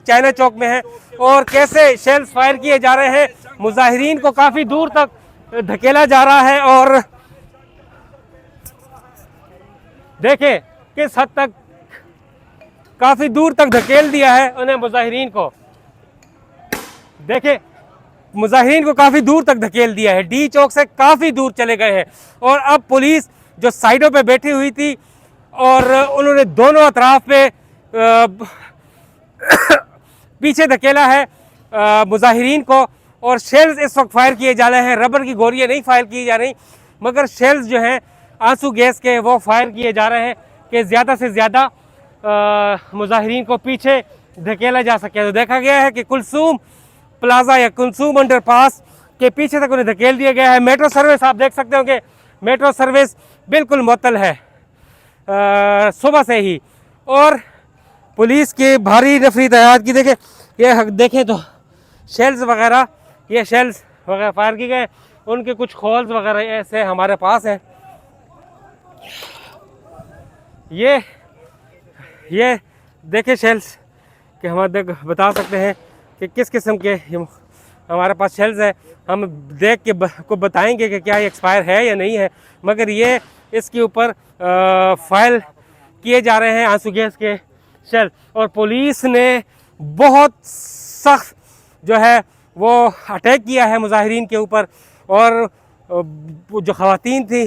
China चौक में है और कैसे शेल्स फायर किए जा रहे हैं। मुजाहिरीन को काफ़ी दूर तक धकेला जा रहा है और देखें किस हद तक काफ़ी दूर तक धकेल दिया है उन्हें मुजाहिरीन को। देखें मुजाहिरीन को काफ़ी दूर तक धकेल दिया है, डी चौक से काफ़ी दूर चले गए हैं। और अब पुलिस जो साइडों पे बैठी हुई थी और उन्होंने दोनों अतराफ पे पीछे धकेला है मुजाहिरीन को और शेल्स इस वक्त फायर किए जा रहे हैं। रबर की गोलियां नहीं फायर की जा रही मगर शेल्स जो हैं आंसू गैस के वो फायर किए जा रहे हैं कि ज़्यादा से ज़्यादा मुजाहिरीन को पीछे धकेला जा सके। तो देखा गया है कि कुलसूम प्लाजा या कुलसूम अंडरपास के पीछे तक उन्हें धकेल दिया गया है। मेट्रो सर्विस आप देख सकते हो कि मेट्रो सर्विस बिल्कुल मुअत्तल है सुबह से ही। और पुलिस की भारी नफरी तैयार की देखें तो शेल्स वगैरह फायर की गए। उनके कुछ खोल्स वगैरह ऐसे हमारे पास हैं। ये देखें शेल्स कि हम बता सकते हैं कि किस किस्म के हमारे पास शेल्स है। हम देख के को बताएंगे कि क्या ये एक्सपायर है या नहीं है, मगर ये इसके ऊपर फायर किए जा रहे हैं आंसू गैस के शेल। और पुलिस ने बहुत सख्त जो है वो अटैक किया है मुजाहिरीन के ऊपर और जो ख़वातीन थी